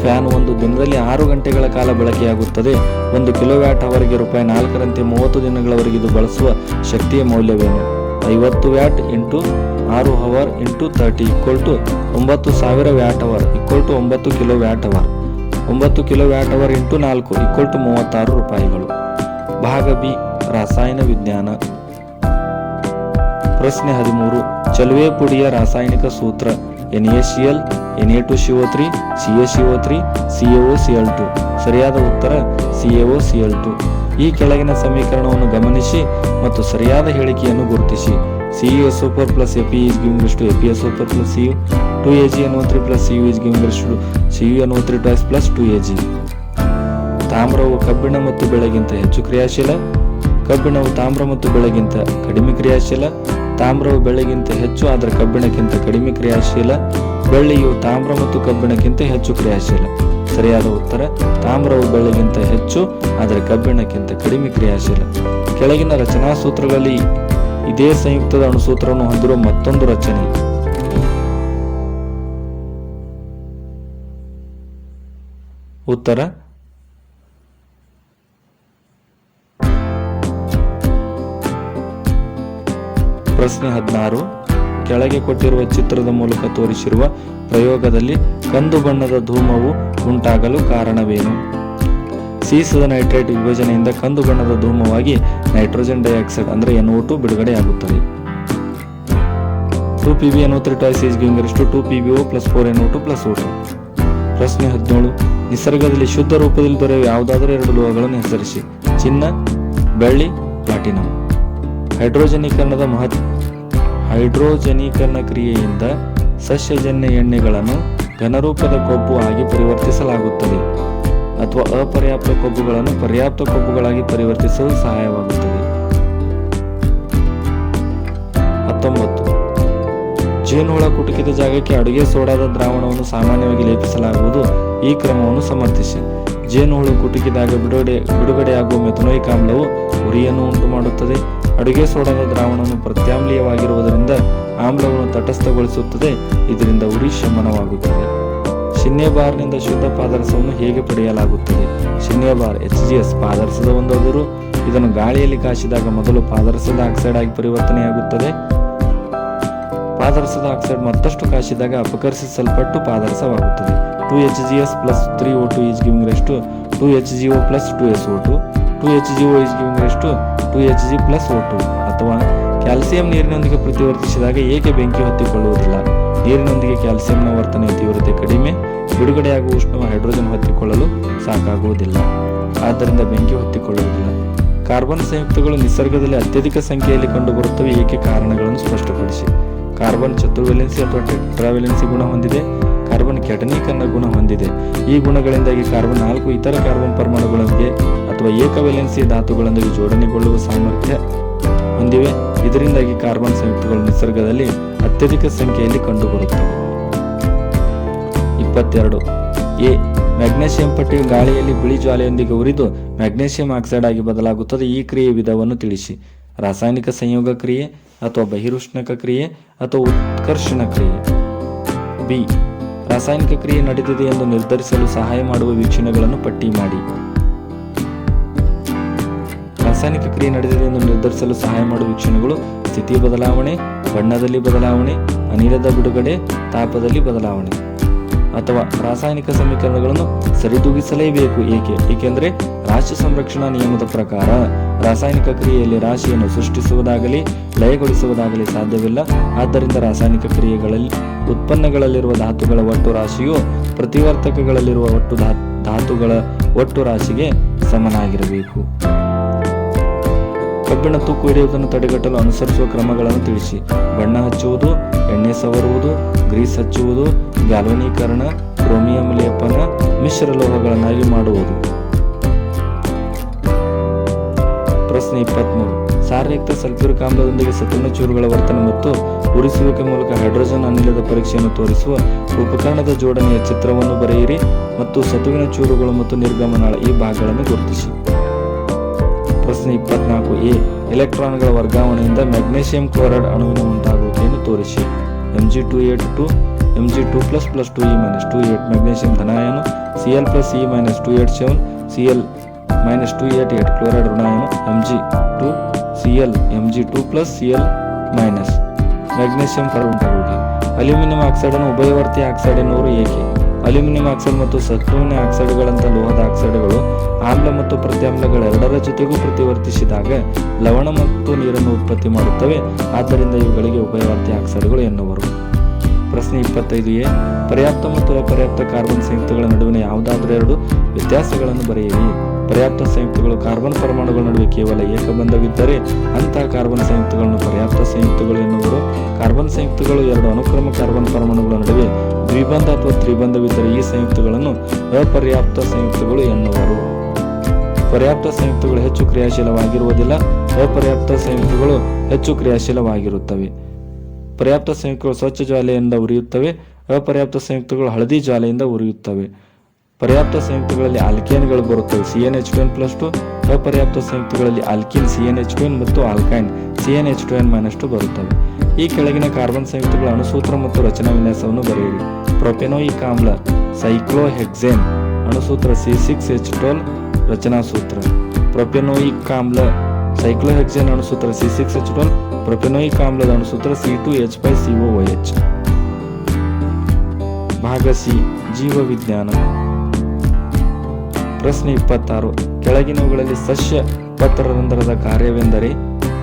ಫ್ಯಾನ್ ಒಂದು ದಿನದಲ್ಲಿ 6 ಗಂಟೆಗಳ ಕಾಲ ಬಳಕೆಯಾಗುತ್ತದೆ. 1 ಕಿಲೋವ್ಯಾಟ್ ಅವರಿಗೆ ₹4 ರಂತೆ 30 ದಿನಗಳವರೆಗೆ ಇದು ಬಳಸುವ ಶಕ್ತಿಯ ಮೌಲ್ಯವೇನು? 50 watt × 6 hour × 30 = 9000 watt hour = 9 kilowatt hour. 9 kilowatt hour × 4 = ₹36. ಭಾಗ ಬಿ. ರಾಸಾಯನ ವಿಜ್ಞಾನ. ಪ್ರಶ್ನೆ 13. ಚಲುವೆ ಪುಡಿಯ ರಾಸಾಯನಿಕ ಸೂತ್ರ. NaCl Na2CO3 CaCO3 CaOCl2. ಸರಿಯಾದ ಉತ್ತರ CaOCl2. ಈ ಕೆಳಗಿನ ಸಮೀಕರಣವನ್ನು ಗಮನಿಸಿ ಮತ್ತು ಸರಿಯಾದ ಹೇಳಿಕೆಯನ್ನು ಗುರುತಿಸಿ. CuSO4 plus Fe is giving rise to FeSO4 plus Cu. 2AgNO3 plus Cu is giving rise to CuNO3 twice plus 2Ag. ತಾಮ್ರವು ಕಬ್ಬಿಣ ಮತ್ತು ಬೆಳೆಗಿಂತ ಹೆಚ್ಚು ಕ್ರಿಯಾಶೀಲ. ಕಬ್ಬಿಣವು ತಾಮ್ರ ಮತ್ತು ಬೆಳೆಗಿಂತ ಕಡಿಮೆ ಕ್ರಿಯಾಶೀಲ. ತಾಮ್ರವು ಬೆಳೆಗಿಂತ ಹೆಚ್ಚು ಆದರೆ ಕಬ್ಬಿಣಕ್ಕಿಂತ ಕಡಿಮೆ ಕ್ರಿಯಾಶೀಲ. ಬೆಳ್ಳಿಯು ತಾಮ್ರ ಮತ್ತು ಕಬ್ಬಿಣಕ್ಕಿಂತ ಹೆಚ್ಚು ಕ್ರಿಯಾಶೀಲ. ಸರಿಯಾದ ಉತ್ತರ ತಾಮ್ರವು ಬೆಳ್ಳಿಗಿಂತ ಹೆಚ್ಚು ಆದರೆ ಕಬ್ಬಿಣಕ್ಕಿಂತ ಕಡಿಮೆ ಕ್ರಿಯಾಶೀಲ. ಕೆಳಗಿನ ರಚನಾ ಸೂತ್ರಗಳಲ್ಲಿ ಇದೇ ಸಂಯುಕ್ತದ ಅಣುಸೂತ್ರವನ್ನು ಹೊಂದಿರುವ ಮತ್ತೊಂದು ರಚನೆ. ಉತ್ತರ ಪ್ರಶ್ನೆ 16. ಕೆಳಗೆ ಕೊಟ್ಟಿರುವ ಚಿತ್ರದ ಮೂಲಕ ತೋರಿಸಿರುವ ಪ್ರಯೋಗದಲ್ಲಿ ಕಂದು ಬಣ್ಣದ ಧೂಮವು ಉಂಟಾಗಲು ಕಾರಣವೇನು? ಸೀಸದ ನೈಟ್ರೇಟ್ ವಿಭಜನೆಯಿಂದ ಕಂದು ಬಣ್ಣದ ಧೂಮವಾಗಿ ನೈಟ್ರೋಜನ್ ಡೈಆಕ್ಸೈಡ್ ಅಂದರೆ NO2 ಬಿಡುಗಡೆಯಾಗುತ್ತದೆ. 2PbNO3 twice is giving rise to 2PbO plus 4NO2 plus O2. ಪ್ರಶ್ನೆ 17. ನಿಸರ್ಗದಲ್ಲಿ ಶುದ್ಧ ರೂಪದಲ್ಲಿ ದೊರೆಯುವ ಯಾವುದಾದರೂ ಎರಡು ಲೋಹಗಳನ್ನು ಹೆಸರಿಸಿ. ಚಿನ್ನ, ಬೆಳ್ಳಿ, ಪ್ಲಾಟಿನಂ. ಹೈಡ್ರೋಜನೀಕರಣ ಕ್ರಿಯೆಯಿಂದ ಸಸ್ಯಜನ್ಯ ಎಣ್ಣೆಗಳನ್ನು ಘನರೂಪದ ಕೊಬ್ಬು ಆಗಿ ಪರಿವರ್ತಿಸಲಾಗುತ್ತದೆ ಅಥವಾ ಅಪರ್ಯಾಪ್ತ ಕೊಬ್ಬುಗಳನ್ನು ಪರ್ಯಾಪ್ತ ಕೊಬ್ಬುಗಳಾಗಿ ಪರಿವರ್ತಿಸಲು ಸಹಾಯವಾಗುತ್ತದೆ. 19. ಜೇನುಹುಳ ಕುಟುಕಿದ ಜಾಗಕ್ಕೆ ಅಡುಗೆ ಸೋಡಾದ ದ್ರಾವಣವನ್ನು ಸಾಮಾನ್ಯವಾಗಿ ಲೇಪಿಸಲಾಗುವುದು. ಈ ಕ್ರಮವನ್ನು ಸಮರ್ಥಿಸಿ. ಜೇನುಹುಳು ಕುಟುಕಿದಾಗ ಬಿಡುಗಡೆಯಾಗುವ ಮೆಥನೋಯಿಕ್ ಆಮ್ಲವು ಉರಿಯನ್ನು ಉಂಟು ಮಾಡುತ್ತದೆ. ಅಡುಗೆ ಸೋಡಾದ ದ್ರಾವಣವನ್ನು ಪ್ರತ್ಯಾಮ್ಲೀಯವಾಗಿರುವುದರಿಂದ ಆಮ್ಲವನ್ನು ತಟಸ್ಥಗೊಳಿಸುತ್ತದೆ. ಇದರಿಂದ ಉರಿ ಶಮನವಾಗುತ್ತದೆ. ಶಿನ್ನೇಬಾರ್ನಿಂದ ಶುದ್ಧ ಪಾದರಸವನ್ನು ಹೇಗೆ ಪಡೆಯಲಾಗುತ್ತದೆ? ಶಿನ್ನೇಬಾರ್ HgS ಪಾದರಸದ ಒಂದು ಅದಿರು. ಇದನ್ನು ಗಾಳಿಯಲ್ಲಿ ಕಾಯಿಸಿದಾಗ ಮೊದಲು ಪಾದರಸದ ಆಕ್ಸೈಡ್ ಆಗಿ ಪರಿವರ್ತನೆಯಾಗುತ್ತದೆ. ಪಾದರಸದ ಆಕ್ಸೈಡ್ ಮತ್ತಷ್ಟು ಕಾಯಿಸಿದಾಗ ಅಪಕರ್ಷಿಸಲ್ಪಟ್ಟು ಪಾದರಸವಾಗುತ್ತದೆ. 2HgS plus 3O2 is giving rise to 2HgO plus 2SO2. 2HgO is giving rise to 2Hg plus O2. ಅಥವಾ ಕ್ಯಾಲ್ಸಿಯಂ ನೀರಿನೊಂದಿಗೆ ಪ್ರತಿವರ್ತಿಸಿದಾಗ ಏಕೆ ಬೆಂಕಿ ಹೊತ್ತಿಕೊಳ್ಳುವುದಿಲ್ಲ? ನೀರಿನೊಂದಿಗೆ ಕ್ಯಾಲ್ಸಿಯಂನ ವರ್ತನೆಯ ತೀವ್ರತೆ ಕಡಿಮೆ, ಬಿಡುಗಡೆಯಾಗುವ ಉಷ್ಣವು ಹೈಡ್ರೋಜನ್ ಹೊತ್ತಿಕೊಳ್ಳಲು ಸಾಕಾಗುವುದಿಲ್ಲ, ಆದ್ದರಿಂದ ಬೆಂಕಿ ಹೊತ್ತಿಕೊಳ್ಳುವುದಿಲ್ಲ. ಕಾರ್ಬನ್ ಸಂಯುಕ್ತಗಳು ನಿಸರ್ಗದಲ್ಲಿ ಅತ್ಯಧಿಕ ಸಂಖ್ಯೆಯಲ್ಲಿ ಕಂಡುಬರುತ್ತವೆ. ಏಕೆ? ಕಾರಣಗಳನ್ನು ಸ್ಪಷ್ಟಪಡಿಸಿ. ಕಾರ್ಬನ್ ಚತುರ್ವೇಲೆನ್ಸಿ ಅಥವಾ ಟೆಟ್ರಾವೇಲೆನ್ಸಿ ಗುಣ ಹೊಂದಿದೆ. ಕಾರ್ಬನ್ ಕೆಟನೀಕರಣ ಗುಣ ಹೊಂದಿದೆ. ಈ ಗುಣಗಳಿಂದಾಗಿ ಕಾರ್ಬನ್ 4 ಇತರ ಕಾರ್ಬನ್ ಪರಮಾಣುಗಳೊಂದಿಗೆ ಅಥವಾ ಏಕವೇಲೆನ್ಸಿ ಧಾತುಗಳೊಂದಿಗೆ ಜೋಡಣೆಗೊಳ್ಳುವ ಸಾಮರ್ಥ್ಯ ಹೊಂದಿವೆ. ಇದರಿಂದಾಗಿ ಕಾರ್ಬನ್ ಸಂಯುಕ್ತಗಳು ನಿಸರ್ಗದಲ್ಲಿ ಅತ್ಯಧಿಕ ಸಂಖ್ಯೆಯಲ್ಲಿ ಕಂಡುಬರುತ್ತವೆ. 22. ಎ. ಮ್ಯಾಗ್ನೇಷಿಯಂ ಪಟ್ಟಿಯು ಗಾಳಿಯಲ್ಲಿ ಬಿಳಿ ಜ್ವಾಲೆಯೊಂದಿಗೆ ಉರಿದು ಮ್ಯಾಗ್ನೇಷಿಯಂ ಆಕ್ಸೈಡ್ ಆಗಿ ಬದಲಾಗುತ್ತದೆ. ಈ ಕ್ರಿಯೆ ವಿಧವನ್ನು ತಿಳಿಸಿ. ರಾಸಾಯನಿಕ ಸಂಯೋಗ ಕ್ರಿಯೆ ಅಥವಾ ಬಹಿರುಷ್ಣಕ ಕ್ರಿಯೆ ಅಥವಾ ಉತ್ಕರ್ಷಣ ಕ್ರಿಯೆ. ಬಿ. ರಾಸಾಯನಿಕ ಕ್ರಿಯೆ ನಡೆದಿದೆ ಎಂದು ನಿರ್ಧರಿಸಲು ಸಹಾಯ ಮಾಡುವ ವೀಕ್ಷಣೆಗಳನ್ನು ಪಟ್ಟಿ ಮಾಡಿ. ರಾಸಾಯನಿಕ ಕ್ರಿಯೆ ನಡೆದಿದೆ ಎಂದು ನಿರ್ಧರಿಸಲು ಸಹಾಯ ಮಾಡುವ ವೀಕ್ಷಣೆಗಳು: ಸ್ಥಿತಿ ಬದಲಾವಣೆ, ಬಣ್ಣದಲ್ಲಿ ಬದಲಾವಣೆ, ಅನಿಲದ ಬಿಡುಗಡೆ, ತಾಪದಲ್ಲಿ ಬದಲಾವಣೆ. ಅಥವಾ ರಾಸಾಯನಿಕ ಸಮೀಕರಣಗಳನ್ನು ಸರಿದೂಗಿಸಲೇಬೇಕು. ಏಕೆಂದರೆ ರಾಶಿ ಸಂರಕ್ಷಣಾ ನಿಯಮದ ಪ್ರಕಾರ ರಾಸಾಯನಿಕ ಕ್ರಿಯೆಯಲ್ಲಿ ರಾಶಿಯನ್ನು ಸೃಷ್ಟಿಸುವುದಾಗಲಿ ಲಯಗೊಳಿಸುವುದಾಗಲಿ ಸಾಧ್ಯವಿಲ್ಲ. ಆದ್ದರಿಂದ ರಾಸಾಯನಿಕ ಕ್ರಿಯೆಗಳಲ್ಲಿ ಉತ್ಪನ್ನಗಳಲ್ಲಿರುವ ಧಾತುಗಳ ಒಟ್ಟು ರಾಶಿಯು ಪ್ರತಿವರ್ತಕಗಳಲ್ಲಿರುವ ಒಟ್ಟು ಧಾತುಗಳ ಒಟ್ಟು ರಾಶಿಗೆ ಸಮನಾಗಿರಬೇಕು. ಕಬ್ಬಿಣ ತುಕ್ಕು ಹಿಡಿಯುವುದನ್ನು ತಡೆಗಟ್ಟಲು ಅನುಸರಿಸುವ ಕ್ರಮಗಳನ್ನು ತಿಳಿಸಿ. ಬಣ್ಣ ಹಚ್ಚುವುದು, ಎಣ್ಣೆ ಸವರುವುದು, ಗ್ರೀಸ್ ಹಚ್ಚುವುದು, ಗ್ಯಾಲ್ವನೀಕರಣ, ಕ್ರೋಮಿಯಂ ಲೇಪನ, ಮಿಶ್ರ ಲೋಹಗಳನ್ನಾಗಿ ಮಾಡುವುದು. ಪ್ರಶ್ನೆ 23. ಸಾರಯುಕ್ತ ಸಲ್ಫ್ಯೂರಿಕ್ ಆಮ್ಲದೊಂದಿಗೆ ಸತುವಿನ ಚೂರುಗಳ ವರ್ತನೆ ಮತ್ತು ಉರಿಸುವಿಕೆ ಮೂಲಕ ಹೈಡ್ರೋಜನ್ ಅನಿಲದ ಪರೀಕ್ಷೆಯನ್ನು ತೋರಿಸುವ ಉಪಕರಣದ ಜೋಡಣೆಯ ಚಿತ್ರವನ್ನು ಬರೆಯಿರಿ ಮತ್ತು ಸತುವಿನ ಚೂರುಗಳು ಮತ್ತು ನಿರ್ಗಮನಾಳ ಈ ಭಾಗಗಳನ್ನು ಗುರುತಿಸಿ. ಪ್ರಶ್ನೆ 24. ಎ. ಎಲೆಕ್ಟ್ರಾನ್ಗಳ ವರ್ಗಾವಣೆಯಿಂದ ಮ್ಯಾಗ್ನೇಷಿಯಂ ಕ್ಲೋರೈಡ್ ಅಣುವಿನ ಉಂಟಾಗುವಿಕೆಯನ್ನು ತೋರಿಸಿ. Mg2A2 Mg2 plus 2E minus 2A8 magnesium ಧನಾಯನು, Cl plus E minus 287 Cl minus 288 chloride ಋಣಾಯನು, Mg2 Mg2 plus Cl minus magnesium ಫರ್ ಉಂಟಾಗುವಿಕೆ. ಅಲ್ಯೂಮಿನಿಯಂ ಆಕ್ಸೈಡ್ ಅನ್ನು ಉಭಯವರ್ತಿ ಆಕ್ಸೈಡ್ ಎನ್ನುವರು. ಏಕೆ? ಅಲ್ಯೂಮಿನಿಯಂ ಆಕ್ಸೈಡ್ ಮತ್ತು ಸತುವಿನ ಆಕ್ಸೈಡ್ಗಳಂಥ ಲೋಹದ ಆಕ್ಸೈಡ್ಗಳು ಆಮ್ಲ ಮತ್ತು ಪ್ರತ್ಯಾಮ್ಲಗಳೆರಡರ ಜೊತೆಗೂ ಪ್ರತಿವರ್ತಿಸಿದಾಗ ಲವಣ ಮತ್ತು ನೀರನ್ನು ಉತ್ಪತ್ತಿ ಮಾಡುತ್ತವೆ. ಆದ್ದರಿಂದ ಇವುಗಳಿಗೆ ಉಭಯವರ್ತಿ ಆಕ್ಸೈಡ್ಗಳು ಎನ್ನುವರು. ಪ್ರಶ್ನೆ 25. ಎ. ಪರ್ಯಾಪ್ತ ಮತ್ತು ಅಪರ್ಯಾಪ್ತ ಕಾರ್ಬನ್ ಸಂಯುಕ್ತಗಳ ನಡುವಿನ ಯಾವುದಾದರೂ ಎರಡು ವ್ಯತ್ಯಾಸಗಳನ್ನು ಬರೆಯಿರಿ. ಪರ್ಯಾಪ್ತ ಸಂಯುಕ್ತಗಳು ಕಾರ್ಬನ್ ಪರಮಾಣುಗಳ ನಡುವೆ ಕೇವಲ ಏಕಬಂಧವಿದ್ದರೆ ಅಂತಹ ಕಾರ್ಬನ್ ಸಂಯುಕ್ತಗಳನ್ನು ಪರ್ಯಾಪ್ತ ಸಂಯುಕ್ತಗಳು ಎನ್ನುವರು. ಕಾರ್ಬನ್ ಸಂಯುಕ್ತಗಳು ಎರಡು ಅನುಕ್ರಮ ಕಾರ್ಬನ್ ಪರಮಾಣುಗಳ ನಡುವೆ ದ್ವಿಬಂಧ ಅಥವಾ ತ್ರಿಬಂಧವಿದ್ದರೆ ಈ ಸಂಯುಕ್ತಗಳನ್ನು ಅಪರ್ಯಾಪ್ತ ಸಂಯುಕ್ತಗಳು ಎನ್ನುವರು. ಪರ್ಯಾಪ್ತ ಸಂಯುಕ್ತಗಳು ಹೆಚ್ಚು ಕ್ರಿಯಾಶೀಲವಾಗಿರುವುದಿಲ್ಲ, ಅಪರ್ಯಾಪ್ತ ಸಂಯುಕ್ತಗಳು ಹೆಚ್ಚು ಕ್ರಿಯಾಶೀಲವಾಗಿರುತ್ತವೆ. ಪರ್ಯಾಪ್ತ ಸಂಯುಕ್ತಗಳು ಸ್ವಚ್ಛ ಜ್ವಾಲೆಯಿಂದ ಉರಿಯುತ್ತವೆ, ಅಪರ್ಯಾಪ್ತ ಸಂಯುಕ್ತಗಳು ಹಳದಿ ಜ್ವಾಲೆಯಿಂದ ಉರಿಯುತ್ತವೆ. ಪರ್ಯಾಪ್ತ ಸಂಯುಕ್ತಗಳಲ್ಲಿ ಆಲ್ಕೇನ್ಗಳು ಬರುತ್ತವೆ CnH2n+2, ಅಪರ್ಯಾಪ್ತ ಸಂಯುಕ್ತಗಳಲ್ಲಿ ಆಲ್ಕಿನ್ CnH2n ಮತ್ತು ಆಲ್ಕೈನ್ CnH2n-2 ಬರುತ್ತವೆ. ಈ ಕೆಳಗಿನ ಕಾರ್ಬನ್ ಸಂಯುಕ್ತಗಳ ಅಣುಸೂತ್ರ ಮತ್ತು ರಚನಾ ವಿನ್ಯಾಸವನ್ನು ಬರೆಯಿರಿ. ಪ್ರೊಪೆನೋಯಿಕ್ ಆಮ್ಲ ಸೈಕ್ಲೋಹೆಕ್ಸೇನ್ ಅಣುಸೂತ್ರ C6H12 ರಚನಾ ಸೂತ್ರ. ಪ್ರೊಪೆನೋಯಿಕ್ ಆಮ್ಲ ಸೈಕ್ಲೋಹೆಕ್ಸೇನ್ ಅಣುಸೂತ್ರ C6H12, ಪ್ರೊಪೆನೋಯಿಕ್ ಆಮ್ಲದ ಅಣುಸೂತ್ರ C2H5COOH. ಭಾಗ ಸಿ ಜೀವವಿಜ್ಞಾನ. ಪ್ರಶ್ನೆ 26. ಕೆಳಗಿನವುಗಳಲ್ಲಿ ಸಸ್ಯ ಪತ್ರರಂಧ್ರದ ಕಾರ್ಯವೆಂದರೆ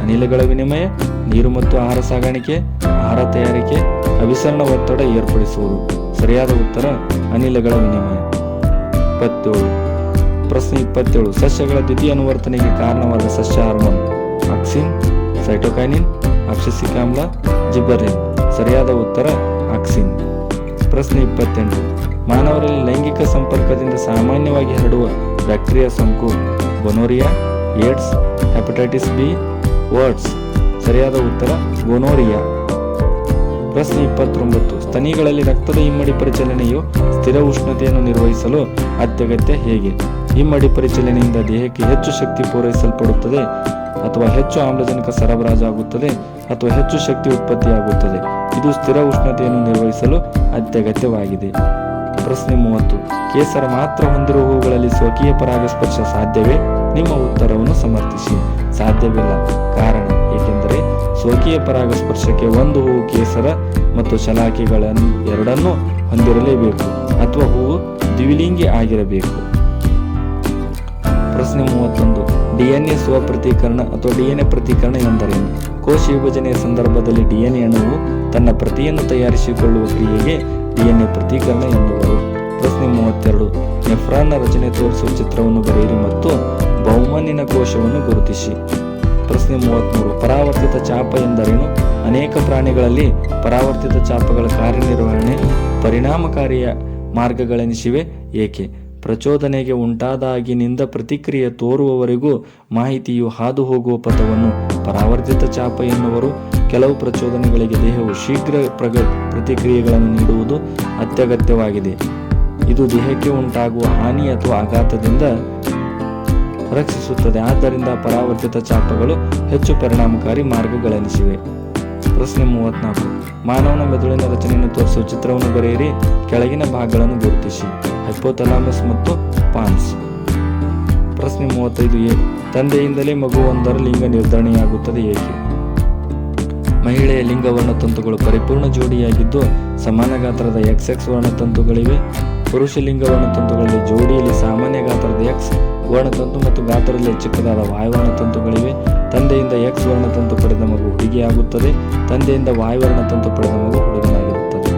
ಅನಿಲಗಳ ವಿನಿಮಯ, ನೀರು ಮತ್ತು ಆಹಾರ ಸಾಗಾಣಿಕೆ, ಆಹಾರ ತಯಾರಿಕೆ, ಅಭಿಸರಣ ಒತ್ತಡ ಏರ್ಪಡಿಸುವುದು. ಸರಿಯಾದ ಉತ್ತರ ಅನಿಲಗಳ ವಿನಿಮಯ. 27. ಪ್ರಶ್ನೆ 27. ಸಸ್ಯಗಳ ದ್ವಿತೀಯ ಅನುವರ್ತನೆಗೆ ಕಾರಣವಾದ ಸಸ್ಯ ಹಾರ್ಮೋನ್ ಆಕ್ಸಿನ್, ಸೈಟೋಕೈನಿನ್, ಅಬ್ಸಿಸಿಕ್ ಆಮ್ಲ, ಜಿಬ್ಬರಿನ್. ಸರಿಯಾದ ಉತ್ತರ ಆಕ್ಸಿನ್. ಪ್ರಶ್ನೆ 28. ಮಾನವರಲ್ಲಿ ಲೈಂಗಿಕ ಸಂಪರ್ಕದಿಂದ ಸಾಮಾನ್ಯವಾಗಿ ಹರಡುವ ಬ್ಯಾಕ್ಟೀರಿಯಾ ಸೋಂಕು ಗೊನೋರಿಯಾ, ಏಡ್ಸ್, ಹೆಪಟೈಟಿಸ್ ಬಿ, ವರ್ಡ್ಸ್. ಸರಿಯಾದ ಉತ್ತರ ಗೊನೋರಿಯಾ. ಪ್ರಶ್ನೆ 29. ಸ್ತನಿಗಳಲ್ಲಿ ರಕ್ತದ ಇಮ್ಮಡಿ ಪರಿಚಲನೆಯು ಸ್ಥಿರ ಉಷ್ಣತೆಯನ್ನು ನಿರ್ವಹಿಸಲು ಅತ್ಯಗತ್ಯ ಹೇಗೆ? ಇಮ್ಮಡಿ ಪರಿಚಲನೆಯಿಂದ ದೇಹಕ್ಕೆ ಹೆಚ್ಚು ಶಕ್ತಿ ಪೂರೈಸಲ್ಪಡುತ್ತದೆ ಅಥವಾ ಹೆಚ್ಚು ಆಮ್ಲಜನಕ ಸರಬರಾಜಾಗುತ್ತದೆ ಅಥವಾ ಹೆಚ್ಚು ಶಕ್ತಿ ಉತ್ಪತ್ತಿಯಾಗುತ್ತದೆ. ಇದು ಸ್ಥಿರ ಉಷ್ಣತೆಯನ್ನು ನಿರ್ವಹಿಸಲು ಅತ್ಯಗತ್ಯವಾಗಿದೆ. ಪ್ರಶ್ನೆ 30. ಕೇಸರ ಮಾತ್ರ ಹೊಂದಿರುವ ಹೂವುಗಳಲ್ಲಿ ಸ್ವಕೀಯ ಪರಾಗಸ್ಪರ್ಶ ಸಾಧ್ಯವೇ? ನಿಮ್ಮ ಉತ್ತರವನ್ನು ಸಮರ್ಥಿಸಿ. ಸಾಧ್ಯವಿಲ್ಲ. ಕಾರಣ ಏಕೆಂದರೆ ಸ್ವಕೀಯ ಪರಾಗಸ್ಪರ್ಶಕ್ಕೆ ಒಂದು ಹೂವು ಕೇಸರ ಮತ್ತು ಶಲಾಕೆಗಳನ್ನು ಎರಡನ್ನೂ ಹೊಂದಿರಲೇಬೇಕು ಅಥವಾ ಹೂವು ದ್ವಿಲಿಂಗಿ ಆಗಿರಬೇಕು. ಪ್ರಶ್ನೆ 31. DNA ಸ್ವಪ್ರತೀಕರಣ ಅಥವಾ DNA ಪ್ರತೀಕರಣ ಎಂದರೇನು? ಕೋಶ ವಿಭಜನೆಯ ಸಂದರ್ಭದಲ್ಲಿ DNA ಅಣುವು ತನ್ನ ಪ್ರತಿಯನ್ನು ತಯಾರಿಸಿಕೊಳ್ಳುವ ಕ್ರಿಯೆಗೆ DNA ಪ್ರತೀಕರಣ ಎನ್ನುವರು. ಪ್ರಶ್ನೆ 32. ನೆಫ್ರಾನ್ನ ರಚನೆ ತೋರಿಸುವ ಚಿತ್ರವನ್ನು ಬರೆಯಿರಿ ಮತ್ತು ಬೌಮನ್ನಿನ ಕೋಶವನ್ನು ಗುರುತಿಸಿ. ಪ್ರಶ್ನೆ 33. ಪರಾವರ್ತಿತ ಚಾಪ ಎಂದರೇನು? ಅನೇಕ ಪ್ರಾಣಿಗಳಲ್ಲಿ ಪರಾವರ್ತಿತ ಚಾಪಗಳ ಕಾರ್ಯನಿರ್ವಹಣೆ ಪರಿಣಾಮಕಾರಿಯ ಮಾರ್ಗಗಳೆನಿಸಿವೆ. ಏಕೆ? ಪ್ರಚೋದನೆಗೆ ಉಂಟಾದಾಗಿನಿಂದ ಪ್ರತಿಕ್ರಿಯೆ ತೋರುವವರೆಗೂ ಮಾಹಿತಿಯು ಹಾದು ಹೋಗುವ ಪಥವನ್ನು ಪರಾವರ್ತಿತ ಚಾಪ ಎನ್ನುವರು. ಕೆಲವು ಪ್ರಚೋದನೆಗಳಿಗೆ ದೇಹವು ಶೀಘ್ರ ಪ್ರತಿಕ್ರಿಯೆಗಳನ್ನು ನೀಡುವುದು ಅತ್ಯಗತ್ಯವಾಗಿದೆ. ಇದು ದೇಹಕ್ಕೆ ಉಂಟಾಗುವ ಹಾನಿ ಅಥವಾ ಆಘಾತದಿಂದ ರಕ್ಷಿಸುತ್ತದೆ. ಆದ್ದರಿಂದ ಪರಾವರ್ತಿತ ಚಾಪಗಳು ಹೆಚ್ಚು ಪರಿಣಾಮಕಾರಿ ಮಾರ್ಗಗಳೆನಿಸಿವೆ. ಪ್ರಶ್ನೆ 34. ಮಾನವನ ಮೆದುಳಿನ ರಚನೆಯನ್ನು ತೋರಿಸುವ ಚಿತ್ರವನ್ನು ಬರೆಯಿರಿ. ಕೆಳಗಿನ ಭಾಗಗಳನ್ನು ಗುರುತಿಸಿ. ಹೈಪೋಥಾಲಮಸ್ ಮತ್ತು ಪಾನ್ಸ್. ಪ್ರಶ್ನೆ 35. ತಂದೆಯಿಂದಲೇ ಮಗುವೊಂದರ ಲಿಂಗ ನಿರ್ಧರಣೆಯಾಗುತ್ತದೆ ಏಕೆ? ಮಹಿಳೆಯ ಲಿಂಗ ವರ್ಣತಂತುಗಳು ಪರಿಪೂರ್ಣ ಜೋಡಿಯಾಗಿದ್ದು ಸಮಾನ ಗಾತ್ರದ XX ವರ್ಣತಂತುಗಳಿವೆ. ಪುರುಷ ಲಿಂಗ ವರ್ಣತಂತುಗಳಲ್ಲಿ ಜೋಡಿಯಲ್ಲಿ ಸಾಮಾನ್ಯ ಗಾತ್ರದ X ವರ್ಣತಂತು ಮತ್ತು ಗಾತ್ರದಲ್ಲಿ ಚಿಕ್ಕದಾದ Y ವರ್ಣತಂತುಗಳಿವೆ. ತಂದೆಯಿಂದ X ವರ್ಣತಂತು ಪಡೆದ ಮಗು ಹುಡುಗಿಯಾಗುತ್ತದೆ, ತಂದೆಯಿಂದ Y ವರ್ಣತಂತು ಪಡೆದ ಮಗು ಹುಡುಗನಾಗಿರುತ್ತದೆ.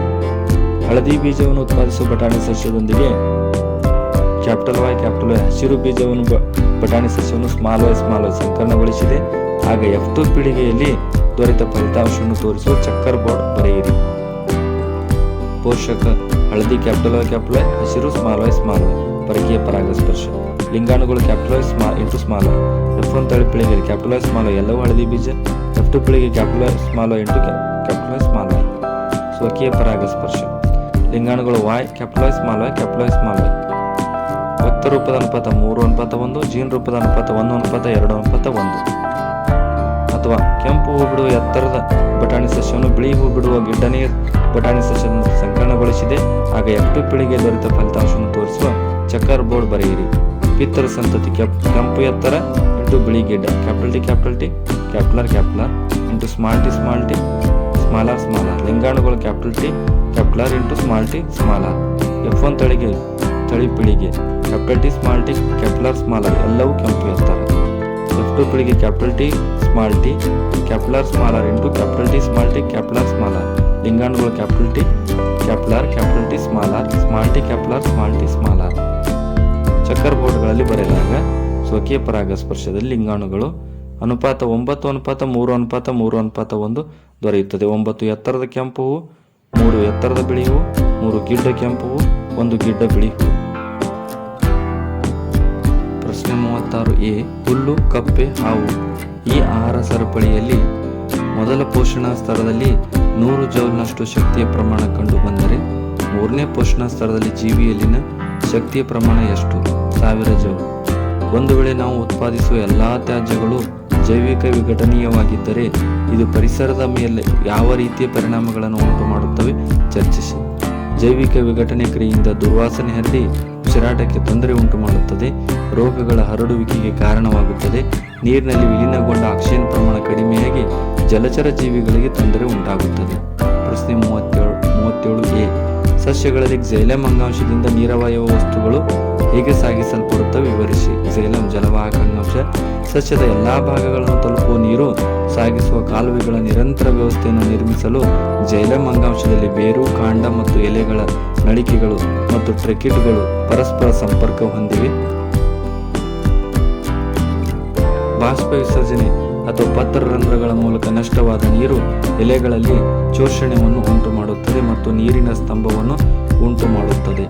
ಹಳದಿ ಬೀಜವನ್ನು ಉತ್ಪಾದಿಸುವ ಬಟಾಣಿ ಸಸ್ಯದೊಂದಿಗೆ Y ಹಸಿರು ಬೀಜವನ್ನು ಬಟಾಣಿ ಸಸ್ಯವನ್ನು ಸ್ಮಾಲ್ y ಸಂಕಲನಗೊಳಿಸಿದೆ. ಆಗ F2 ಪೀಳಿಗೆಯಲ್ಲಿ ದೊರೆತ ಫಲಿತಾಂಶವನ್ನು ತೋರಿಸುವ ಚೆಕ್ಕರ್ ಬೋರ್ಡ್ ಬರೆಯಿರಿ. ಪೋಷಕ ಹಳದಿ Y, ಹಸಿರು ಸ್ಮಾಲ್ y. ಪರಕೀಯ ಪರಾಗಸ್ಪರ್ಶ. ಲಿಂಗಾಣುಗಳು Y × F1 ತಳಿ ಪೀಳಿಗೆಯಲ್ಲಿ Y ಎಲ್ಲವೂ ಹಳದಿ ಬೀಜ. F2 ಪೀಳಿಗೆ Y × Y. ಸ್ವಕೀಯ ಪರಾಗಸ್ಪರ್ಶ. ಲಿಂಗಾಣುಗಳು Y, Y. ವ್ಯಕ್ತ ರೂಪದ ಅನುಪಾತ 3:1, ಜೀನ್ ರೂಪದ ಅನುಪಾತ 1:2:1. ಅಥವಾ ಕೆಂಪು ಹೂ ಬಿಡುವ ಎತ್ತರದ ಬಟಾಣಿ ಸಸ್ಯವನ್ನು ಬಿಳಿ ಹೂ ಬಿಡುವ ಗಿಡ್ಡನೆಯ ಬಟಾಣಿ ಸಸ್ಯವನ್ನು ಸಂಕಲನಗೊಳಿಸಿದೆ. ಆಗ F2 ಪೀಳಿಗೆ ದೊರೆತ ಫಲಿತಾಂಶವನ್ನು ತೋರಿಸುವ ಚೆಕ್ಕರ್ ಬೋರ್ಡ್ ಬರೆಯಿರಿ. ಪಿತ್ತರ ಸಂತತಿ ಕೆಂಪು ಎತ್ತರ ಇಂಟು ಬಿಳಿ ಗಿಡ್ಡ T into small t small. ಲಿಂಗಾಣುಗಳು T into small t small. F1 ತಳಿ ಪೀಳಿಗೆ T ಸ್ಮಾಲ್ ಎಲ್ಲವೂ ಕೆಂಪು ಎತ್ತರ. F2 ಪೀಳಿಗೆ T small t into T small. ಲಿಂಗಾಣುಗಳು T small t small. Checker ಬೋರ್ಡ್ಗಳಲ್ಲಿ ಬರೆದಾಗ ಸ್ವಕೀಯ ಪರಾಗಸ್ಪರ್ಶದಲ್ಲಿ ಲಿಂಗಾಣುಗಳು ಅನುಪಾತ 9:3:3:3:1 ದೊರೆಯುತ್ತದೆ. 9 ಎತ್ತರದ ಕೆಂಪು ಹೂವು, 3 ಎತ್ತರದ ಬಿಳಿ ಹೂವು, 3 ಗಿಡ್ಡ ಕೆಂಪು ಹೂವು, 1 ಗಿಡ್ಡ ಬಿಳಿ ಹೂವು. ಪ್ರಶ್ನೆ 36 ಹುಲ್ಲು, ಕಪ್ಪೆ, ಹಾವು ಈ ಆಹಾರ ಸರಪಳಿಯಲ್ಲಿ ಮೊದಲ ಪೋಷಣಾ ಸ್ತರದಲ್ಲಿ 100 ಜೌಲ್ನಷ್ಟು ಶಕ್ತಿಯ ಪ್ರಮಾಣ ಕಂಡು ಬಂದರೆ 3ನೇ ಪೋಷಣಾ ಸ್ತರದಲ್ಲಿ ಜೀವಿಯಲ್ಲಿನ ಶಕ್ತಿಯ ಪ್ರಮಾಣ ಎಷ್ಟು? 1000 ಜೌಲ್. ಒಂದು ವೇಳೆ ನಾವು ಉತ್ಪಾದಿಸುವ ಎಲ್ಲಾ ತ್ಯಾಜ್ಯಗಳು ಜೈವಿಕ ವಿಘಟನೀಯವಾಗಿದ್ದರೆ ಇದು ಪರಿಸರದ ಮೇಲೆ ಯಾವ ರೀತಿಯ ಪರಿಣಾಮಗಳನ್ನು ಉಂಟು ಮಾಡುತ್ತವೆ ಚರ್ಚಿಸಿ. ಜೈವಿಕ ವಿಘಟನೆ ಕ್ರಿಯೆಯಿಂದ ದುರ್ವಾಸನೆ ಹರಡಿ ಉಸಿರಾಟಕ್ಕೆ ತೊಂದರೆ ಉಂಟು ಮಾಡುತ್ತದೆ, ರೋಗಗಳ ಹರಡುವಿಕೆಗೆ ಕಾರಣವಾಗುತ್ತದೆ, ನೀರಿನಲ್ಲಿ ವಿಲೀನಗೊಂಡ ಆಕ್ಸಿಜನ್ ಪ್ರಮಾಣ ಕಡಿಮೆಯಾಗಿ ಜಲಚರ ಜೀವಿಗಳಿಗೆ ತೊಂದರೆ ಉಂಟಾಗುತ್ತದೆ. ಪ್ರಶ್ನೆ 37 ಸಸ್ಯಗಳಲ್ಲಿ ಝೈಲಮ್ ಅಂಗಾಂಶದಿಂದ ನೀರವಾಯವ ವಸ್ತುಗಳು ಹೇಗೆ ಸಾಗಿಸಲ್ಪಡುತ್ತವೆ ವಿವರಿಸಿ. ಝೈಲಮ್ ಜಲವಾಹಕ ಅಂಗಾಂಶ ಸಸ್ಯದ ಎಲ್ಲಾ ಭಾಗಗಳನ್ನು ತಲುಪುವ ನೀರು ಸಾಗಿಸುವ ಕಾಲುವೆಗಳ ನಿರಂತರ ವ್ಯವಸ್ಥೆಯನ್ನು ನಿರ್ಮಿಸಲು ಝೈಲಮ್ ಅಂಗಾಂಶದಲ್ಲಿ ಬೇರು, ಕಾಂಡ ಮತ್ತು ಎಲೆಗಳ ನಳಿಕೆಗಳು ಮತ್ತು ಟ್ರೆಕಿಟ್ಗಳು ಪರಸ್ಪರ ಸಂಪರ್ಕ ಹೊಂದಿವೆ. ಬಾಷ್ಪ ವಿಸರ್ಜನೆ ಅಥವಾ ಪತ್ರರಂಧ್ರಗಳ ಮೂಲಕ ನಷ್ಟವಾದ ನೀರು ಎಲೆಗಳಲ್ಲಿ ಶೋಷಣೆಯನ್ನು ಉಂಟು ಮಾಡುತ್ತದೆ ಮತ್ತು ನೀರಿನ ಸ್ತಂಭವನ್ನು ಉಂಟು ಮಾಡುತ್ತದೆ.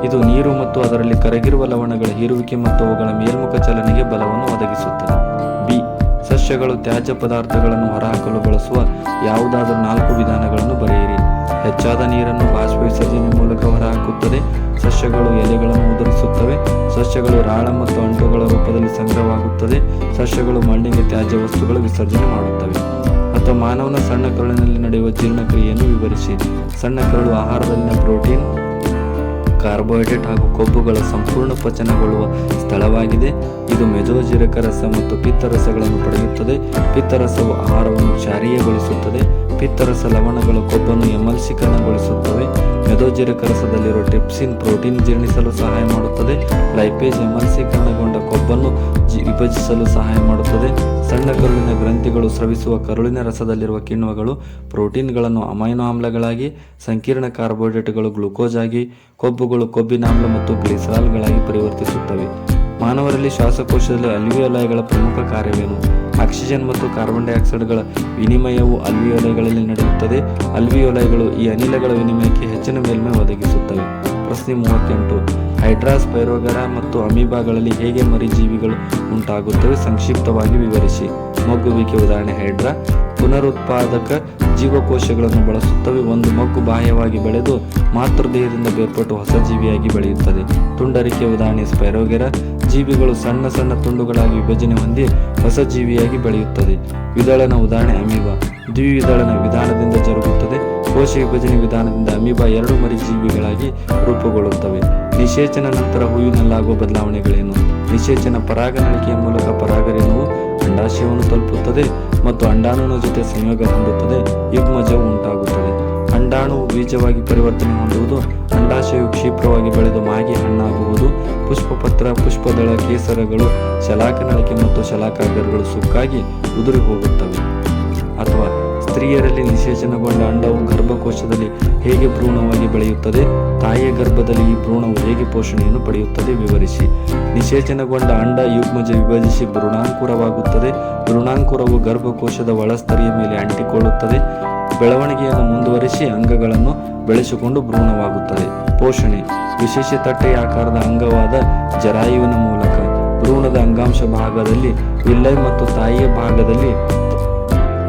ಇದು ನೀರು ಮತ್ತು ಅದರಲ್ಲಿ ಕರಗಿರುವ ಲವಣಗಳ ಹೀರುವಿಕೆ ಮತ್ತು ಅವುಗಳ ಮೇಲ್ಮುಖ ಚಲನೆಗೆ ಬಲವನ್ನು ಒದಗಿಸುತ್ತದೆ. ಬಿ. ಸಸ್ಯಗಳು ತ್ಯಾಜ್ಯ ಪದಾರ್ಥಗಳನ್ನು ಹೊರಹಾಕಲು ಬಳಸುವ ಯಾವುದಾದರೂ 4 ವಿಧಾನಗಳನ್ನು ಬರೆಯಿರಿ. ಹೆಚ್ಚಾದ ನೀರನ್ನು ಬಾಷ್ಪ ವಿಸರ್ಜನೆ ಮೂಲಕ ಹೊರಹಾಕುತ್ತದೆ. ಸಸ್ಯಗಳು ಎಲೆಗಳನ್ನು ಉದುರಿಸುತ್ತವೆ. ಸಸ್ಯಗಳು ರಾಳ ಮತ್ತು ಅಂಟುಗಳ ರೂಪದಲ್ಲಿ ಸಂಗ್ರಹವಾಗುತ್ತದೆ. ಸಸ್ಯಗಳು ಮಣ್ಣಿಗೆ ತ್ಯಾಜ್ಯ ವಸ್ತುಗಳು ವಿಸರ್ಜನೆ ಮಾಡುತ್ತವೆ. ಅಥವಾ ಮಾನವನ ಸಣ್ಣ ಕರುಳಿನಲ್ಲಿ ನಡೆಯುವ ಜೀರ್ಣಕ್ರಿಯೆಯನ್ನು ವಿವರಿಸಿ. ಸಣ್ಣ ಕರುಳು ಆಹಾರದಲ್ಲಿನ ಪ್ರೋಟೀನ್, ಕಾರ್ಬೋಹೈಡ್ರೇಟ್ ಹಾಗೂ ಕೊಬ್ಬುಗಳ ಸಂಪೂರ್ಣ ಪಚನಗೊಳ್ಳುವ ಸ್ಥಳವಾಗಿದೆ. ಇದು ಮೆಜೋಜೀರಕ ರಸ ಮತ್ತು ಪಿತ್ತರಸಗಳನ್ನು ಪಡೆಯುತ್ತದೆ. ಪಿತ್ತರಸವು ಆಹಾರವನ್ನು ಕ್ಷಾರೀಯಗೊಳಿಸುತ್ತದೆ. ಪಿತ್ತರಸ ಲವಣಗಳ ಕೊಬ್ಬನ್ನು ಎಮಲ್ಸೀಕರಣಗೊಳಿಸುತ್ತವೆ. ಮೆದೋಜೀರಕ ರಸದಲ್ಲಿರುವ ಟ್ರಿಪ್ಸಿನ್ ಪ್ರೋಟೀನ್ ಜೀರ್ಣಿಸಲು ಸಹಾಯ ಮಾಡುತ್ತದೆ. ಲೈಪೇಜ್ ಎಮಲ್ಸೀಕರಣಗೊಂಡ ಕೊಬ್ಬನ್ನು ವಿಭಜಿಸಲು ಸಹಾಯ ಮಾಡುತ್ತದೆ. ಸಣ್ಣ ಕರುಳಿನ ಗ್ರಂಥಿಗಳು ಸ್ರವಿಸುವ ಕರುಳಿನ ರಸದಲ್ಲಿರುವ ಕಿಣ್ವಗಳು ಪ್ರೋಟೀನ್ಗಳನ್ನು ಅಮೈನೋ ಆಮ್ಲಗಳಾಗಿ, ಸಂಕೀರ್ಣ ಕಾರ್ಬೋಹೈಡ್ರೇಟ್ಗಳು ಗ್ಲೂಕೋಸ್ ಆಗಿ, ಕೊಬ್ಬುಗಳು ಕೊಬ್ಬಿನಾಮ್ಲ ಮತ್ತು ಗ್ಲಿಸರಾಲ್ಗಳಾಗಿ ಪರಿವರ್ತಿಸುತ್ತವೆ. ಮಾನವರಲ್ಲಿ ಶ್ವಾಸಕೋಶದಲ್ಲಿ ಅಲ್ವಿಯೋಲೈಗಳ ಪ್ರಮುಖ ಕಾರ್ಯವೇನು? ಆಕ್ಸಿಜನ್ ಮತ್ತು ಕಾರ್ಬನ್ ಡೈಆಕ್ಸೈಡ್ಗಳ ವಿನಿಮಯವು ಅಲ್ವಿಯೋಲೈಗಳಲ್ಲಿ ನಡೆಯುತ್ತದೆ. ಅಲ್ವಿಯೋಲೈಗಳು ಈ ಅನಿಲಗಳ ವಿನಿಮಯಕ್ಕೆ ಹೆಚ್ಚಿನ ಮೇಲ್ಮೈ ಒದಗಿಸುತ್ತವೆ. ಪ್ರಶ್ನೆ 38 ಹೈಡ್ರಾಸ್, ಪೈರೋಗರಾ ಮತ್ತು ಅಮೀಬಾಗಳಲ್ಲಿ ಹೇಗೆ ಮರಿಜೀವಿಗಳು ಉಂಟಾಗುತ್ತವೆ ಸಂಕ್ಷಿಪ್ತವಾಗಿ ವಿವರಿಸಿ. ಮೊಗ್ಗುವಿಕೆ ಉದಾಹರಣೆ ಹೈಡ್ರಾ. ಪುನರುತ್ಪಾದಕ ಜೀವಕೋಶಗಳನ್ನು ಬಳಸುತ್ತವೆ. ಒಂದು ಮೊಗ್ಗು ಬಾಹ್ಯವಾಗಿ ಬೆಳೆದು ಮಾತೃದೇಹದಿಂದ ಬೇರ್ಪಟ್ಟು ಹೊಸ ಜೀವಿಯಾಗಿ ಬೆಳೆಯುತ್ತದೆ. ತುಂಡರಿಕೆ ಉದಾಹರಣೆ ಸ್ಪೈರೋಗೆರಾ. ಜೀವಿಗಳು ಸಣ್ಣ ಸಣ್ಣ ತುಂಡುಗಳಾಗಿ ವಿಭಜನೆ ಹೊಂದಿ ಹೊಸ ಜೀವಿಯಾಗಿ ಬೆಳೆಯುತ್ತದೆ. ವಿದಳನ ಉದಾಹರಣೆ ಅಮೀಬಾ. ದ್ವಿವಿದಳನ ವಿಧಾನದಿಂದ ಜರುಗುತ್ತದೆ. ಕೋಶ ವಿಭಜನೆ ವಿಧಾನದಿಂದ ಅಮೀಬಾ 2 ಮರಿಜೀವಿಗಳಾಗಿ ರೂಪುಗೊಳ್ಳುತ್ತವೆ. ನಿಷೇಚನ ನಂತರ ಹೂವಿನಲ್ಲಾಗುವ ಬದಲಾವಣೆಗಳೇನು? ನಿಷೇಚನ ಪರಾಗನಳಿಕೆಯ ಮೂಲಕ ಪರಾಗರೇಣುವು ಅಂಡಾಶಯವನ್ನು ತಲುಪುತ್ತದೆ ಮತ್ತು ಅಂಡಾಣುವಿನ ಜೊತೆ ಸಂಯೋಗ ಹೊಂದುತ್ತದೆ. ಯುಗ್ಮಜವು ಉಂಟಾಗುತ್ತದೆ. ಅಂಡಾಣುವು ಬೀಜವಾಗಿ ಪರಿವರ್ತನೆ ಹೊಂದುವುದು. ಅಂಡಾಶಯವು ಕ್ಷಿಪ್ರವಾಗಿ ಬೆಳೆದು ಮಾಗಿ ಹಣ್ಣಾಗುವುದು. ಪುಷ್ಪಪತ್ರ, ಪುಷ್ಪದಳ, ಕೇಸರಗಳು, ಶಲಾಕನಳಿಕೆ ಮತ್ತು ಶಲಾಕಾಗ್ರಗಳು ಸುಕ್ಕಾಗಿ ಉದುರಿ ಹೋಗುತ್ತವೆ. ಅಥವಾ ಸ್ತ್ರೀಯರಲ್ಲಿ ನಿಷೇಚನಗೊಂಡ ಅಂಡವು ಗರ್ಭಕೋಶದಲ್ಲಿ ಹೇಗೆ ಭ್ರೂಣವಾಗಿ ಬೆಳೆಯುತ್ತದೆ? ತಾಯಿಯ ಗರ್ಭದಲ್ಲಿ ಈ ಭ್ರೂಣವು ಹೇಗೆ ಪೋಷಣೆಯನ್ನು ಪಡೆಯುತ್ತದೆ ವಿವರಿಸಿ. ನಿಷೇಚನಗೊಂಡ ಅಂಡ ಯುಗ್ಮಜ ವಿಭಜಿಸಿ ಭ್ರೂಣಾಂಕುರವಾಗುತ್ತದೆ. ಭ್ರೂಣಾಂಕುರವು ಗರ್ಭಕೋಶದ ಒಳಸ್ತರಿಯ ಮೇಲೆ ಅಂಟಿಕೊಳ್ಳುತ್ತದೆ. ಬೆಳವಣಿಗೆಯನ್ನು ಮುಂದುವರಿಸಿ ಅಂಗಗಳನ್ನು ಬೆಳೆಸಿಕೊಂಡು ಭ್ರೂಣವಾಗುತ್ತದೆ. ಪೋಷಣೆ ವಿಶೇಷ ತಟ್ಟೆಯ ಆಕಾರದ ಅಂಗವಾದ ಜರಾಯುವಿನ ಮೂಲಕ. ಭ್ರೂಣದ ಅಂಗಾಂಶ ಭಾಗದಲ್ಲಿ ವಿಲ್ಲೈ ಮತ್ತು ತಾಯಿಯ ಭಾಗದಲ್ಲಿ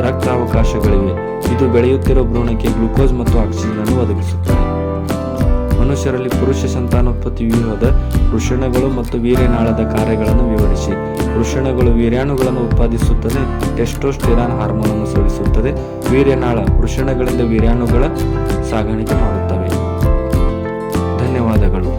ರಕ್ತಾವಕಾಶಗಳಿವೆ. ಇದು ಬೆಳೆಯುತ್ತಿರುವ ಭ್ರೂಣಕ್ಕೆ ಗ್ಲೂಕೋಸ್ ಮತ್ತು ಆಕ್ಸಿಜನ್ ಅನ್ನು ಒದಗಿಸುತ್ತದೆ. ಮನುಷ್ಯರಲ್ಲಿ ಪುರುಷ ಸಂತಾನೋತ್ಪತ್ತಿ ವ್ಯೂಹದ ವೃಷಣಗಳು ಮತ್ತು ವೀರ್ಯನಾಳದ ಕಾರ್ಯಗಳನ್ನು ವಿವರಿಸಿ. ವೃಷಣಗಳು ವೀರ್ಯಾಣುಗಳನ್ನು ಉತ್ಪಾದಿಸುತ್ತದೆ. ಟೆಸ್ಟೋಸ್ಟೆರಾನ್ ಹಾರ್ಮೋನ್ ಅನ್ನು ಸ್ರವಿಸುತ್ತದೆ. ವೀರ್ಯನಾಳ ವೃಷಣಗಳಿಂದ ವೀರ್ಯಾಣುಗಳ ಸಾಗಾಣಿಕೆ ಮಾಡುತ್ತವೆ. ಧನ್ಯವಾದಗಳು.